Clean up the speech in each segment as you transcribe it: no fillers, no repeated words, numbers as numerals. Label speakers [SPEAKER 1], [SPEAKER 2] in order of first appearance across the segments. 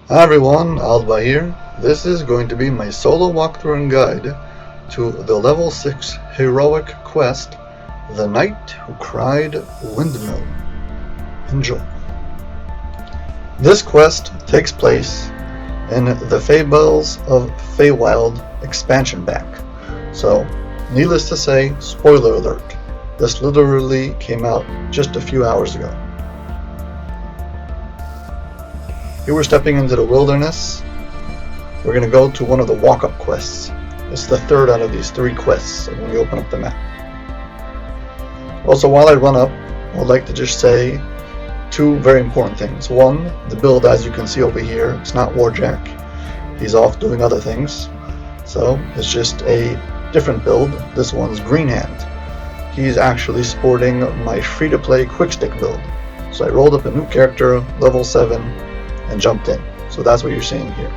[SPEAKER 1] Hi everyone, Alba here. This is going to be my solo walkthrough and guide to the level 6 heroic quest, The Knight Who Cried Windmill. Enjoy. This quest takes place in the Fables of Feywild expansion pack. So, needless to say, spoiler alert, this literally came out just a few hours ago. Here we're stepping into the wilderness. We're going to go to one of the WalkUp quests. It's the third out of these 3 quests when you open up the map. Also, while I run up, I would like to just say 2 very important things. One, the build, as you can see over here, it's not Warjack. He's off doing other things. So it's just a different build. This one's Greenhand. He's actually sporting my free-to-play quick-stick build. So I rolled up a new character, level 7, and jumped in. So that's what you're seeing here.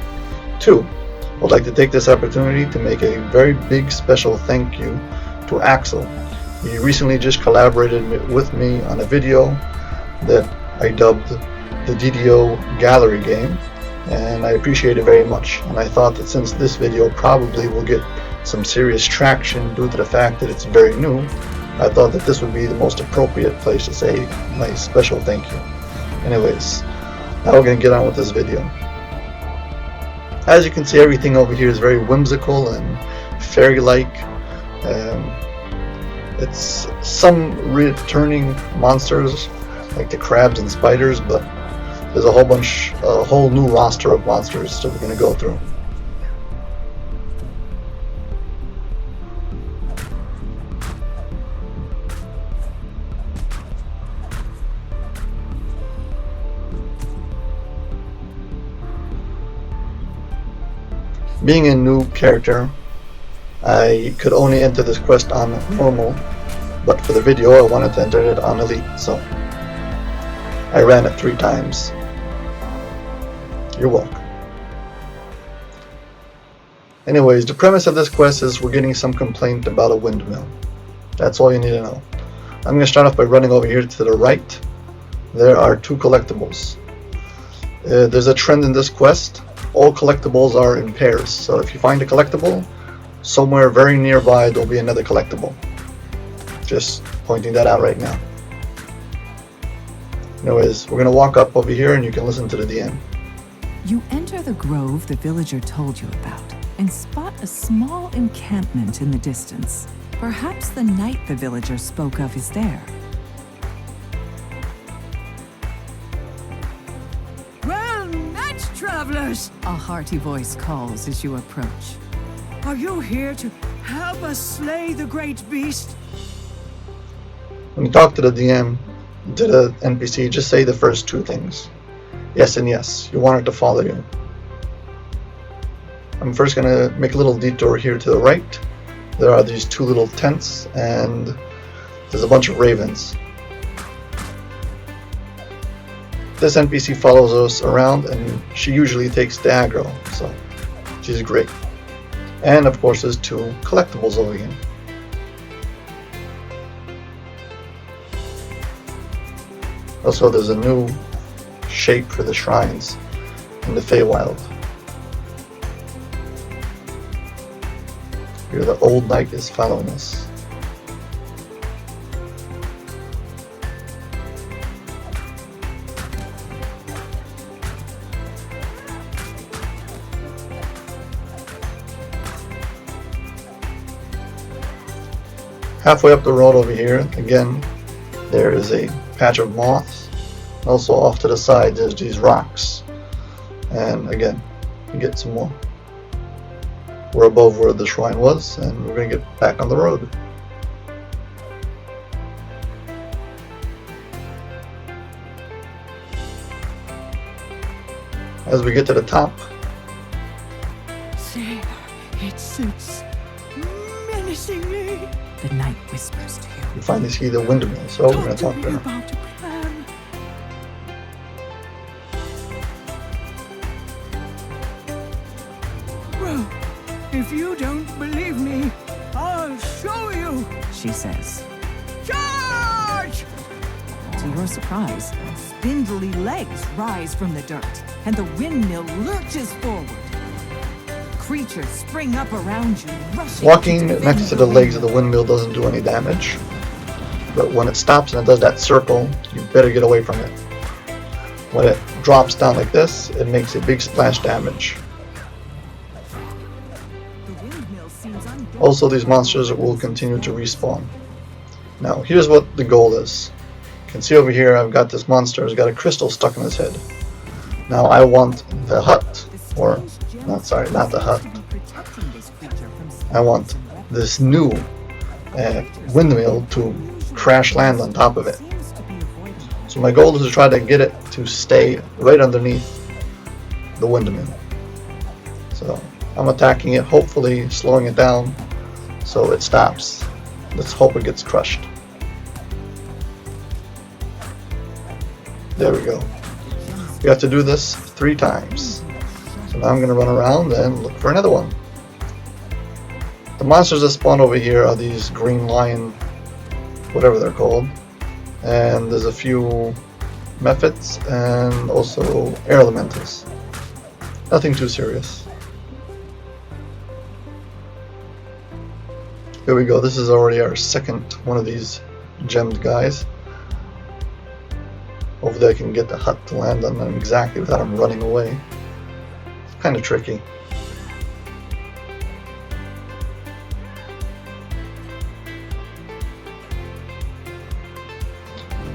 [SPEAKER 1] 2, I would like to take this opportunity to make a very big special thank you to Axel. He recently just collaborated with me on a video that I dubbed the DDO gallery game, and I appreciate it very much. And I thought that since this video probably will get some serious traction due to the fact that it's very new, I thought that this would be the most appropriate place to say my special thank you. Anyways, now we're going to get on with this video. As you can see, everything over here is very whimsical and fairy-like. It's some returning monsters like the crabs and spiders, but there's a whole new roster of monsters that we're going to go through. Being a new character, I could only enter this quest on normal, but for the video I wanted to enter it on elite, so I ran it 3 times. You're welcome. Anyways, the premise of this quest is we're getting some complaint about a windmill. That's all you need to know. I'm going to start off by running over here to the right. There are 2 collectibles. There's a trend in this quest. All collectibles are in pairs, so if you find a collectible, somewhere very nearby there'll be another collectible. Just pointing that out right now. Anyways, we're going to walk up over here and you can listen to the DM.
[SPEAKER 2] You enter the grove the villager told you about and spot a small encampment in the distance. Perhaps the knight the villager spoke of is there.
[SPEAKER 3] Travelers,
[SPEAKER 2] A hearty voice calls as you approach.
[SPEAKER 3] are you here to help us slay the great beast?
[SPEAKER 1] When you talk to the DM, to the NPC, just say the first 2 things. Yes and yes. You want it to follow you. I'm first going to make a little detour here to the right. There are these 2 little tents and there's a bunch of ravens. This NPC follows us around and she usually takes the aggro, so she's great. And of course there's 2 collectibles over here. Also there's a new shape for the shrines in the Feywild. Here the old knight is following us. Halfway up the road over here, again, there is a patch of moss. Also off to the side there's these rocks. And again, you get some more. We're above where the shrine was, and we're going to get back on the road. As we get to the top,
[SPEAKER 3] There, it sits menacingly.
[SPEAKER 2] The knight whispers to you.
[SPEAKER 1] we finally see the windmill, so we're going to talk to her.
[SPEAKER 3] About a plan. Well, if you don't believe me, I'll show you.
[SPEAKER 2] She says.
[SPEAKER 3] Charge!
[SPEAKER 2] To your surprise, spindly legs rise from the dirt. and the windmill lurches forward. Creatures spring up around you, rushing
[SPEAKER 1] Walking
[SPEAKER 2] to defend
[SPEAKER 1] next to the legs of the windmill doesn't do any damage, but when it stops and it does that circle, you better get away from it. When it drops down like this, it makes a big splash damage.
[SPEAKER 2] The windmill seems undaunted.
[SPEAKER 1] Also, these monsters will continue to respawn. Now, here's what the goal is. You can see over here, I've got this monster who's got a crystal stuck in his head. Now, I want the hut, or, not the hut. I want this new windmill to crash land on top of it. So my goal is to try to get it to stay right underneath the windmill. So I'm attacking it, hopefully slowing it down so it stops. Let's hope it gets crushed. There we go. We have to do this 3 times. So now I'm going to run around and look for another one. The monsters that spawn over here are these green lion, whatever they're called. And there's a few mephits and also air elementals. Nothing too serious. Here we go. This is already our second one of these gemmed guys. Hopefully I can get the hut to land on them exactly without them running away. It's kind of tricky.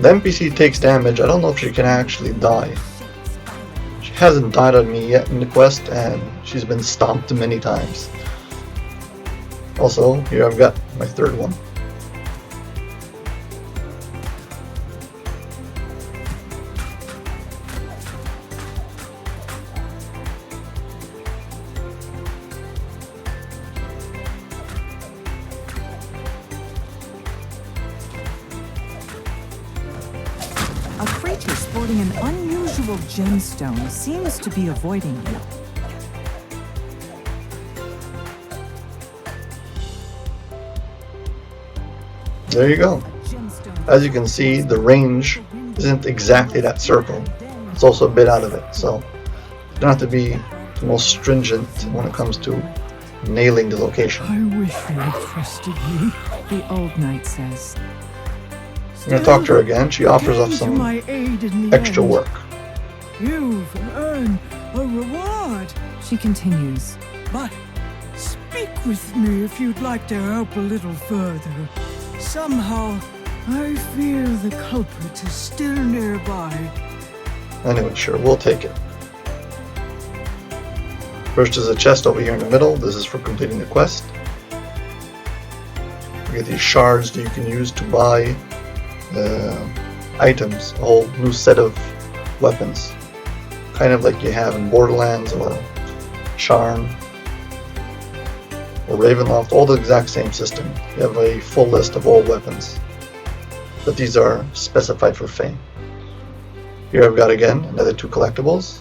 [SPEAKER 1] The NPC takes damage. I don't know if she can actually die. She hasn't died on me yet in the quest, and she's been stomped many times. Also, here I've got my third one.
[SPEAKER 2] A creature sporting an unusual gemstone seems to be avoiding you.
[SPEAKER 1] There you go. As you can see, the range isn't exactly that circle. It's also a bit out of it, so you don't have to be the most stringent when it comes to nailing the location.
[SPEAKER 3] I wish you had trusted me.
[SPEAKER 2] The old knight says.
[SPEAKER 1] I'm going to talk to her again. She offers us
[SPEAKER 3] Came to
[SPEAKER 1] some
[SPEAKER 3] my aid in the
[SPEAKER 1] extra
[SPEAKER 3] end.
[SPEAKER 1] work.
[SPEAKER 3] You've earned a reward.
[SPEAKER 2] She continues.
[SPEAKER 3] But speak with me if you'd like to help a little further. Somehow, I fear the culprit is still nearby.
[SPEAKER 1] Anyway, sure, we'll take it. First is a chest over here in the middle. This is for completing the quest. You get these shards that you can use to buy items, a whole new set of weapons. Kind of like you have in Borderlands or Charm or Ravenloft, all the exact same system. You have a full list of all weapons, but these are specified for Fey. Here I've got again another 2 collectibles.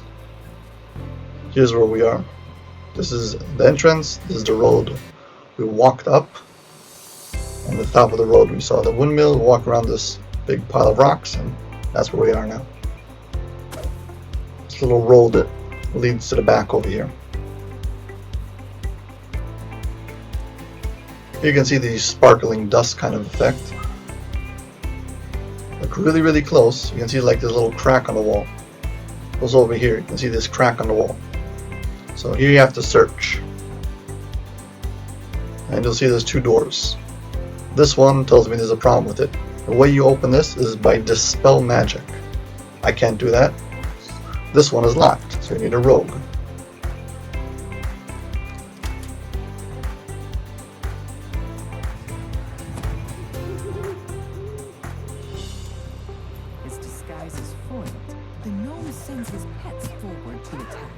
[SPEAKER 1] Here's where we are. This is the entrance, this is the road we walked up. On the top of the road we saw the windmill, we walk around this big pile of rocks, and that's where we are now. This little road that leads to the back over here. You can see the sparkling dust kind of effect. Look really, really close. You can see like this little crack on the wall. Goes over here. You can see this crack on the wall. So here you have to search. And you'll see there's 2 doors. This one tells me there's a problem with it. The way you open this is by Dispel Magic. I can't do that. This one is locked, so you need a rogue.
[SPEAKER 2] His disguise is foiled. The gnome sends his pets forward to attack.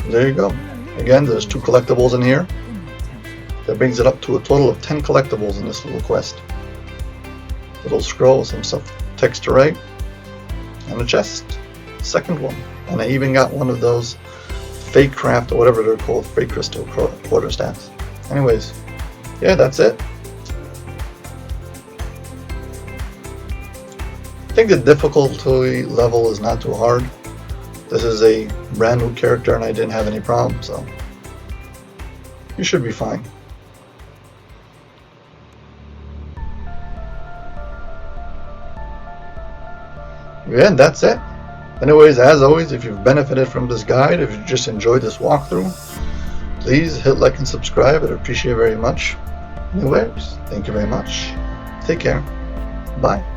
[SPEAKER 1] There you go. Again, there's 2 collectibles in here. That brings it up to a total of 10 collectibles in this little quest. Little scroll, some stuff, text to write, and a chest. Second one. And I even got one of those fake craft or whatever they're called, fake crystal quarterstacks. Anyways, yeah, that's it. I think the difficulty level is not too hard. This is a brand new character and I didn't have any problems, so you should be fine. Yeah, that's it. Anyways, as always, if you've benefited from this guide, if you just enjoyed this walkthrough, please hit like and subscribe. I'd appreciate it very much. Anyways, thank you very much. Take care. Bye.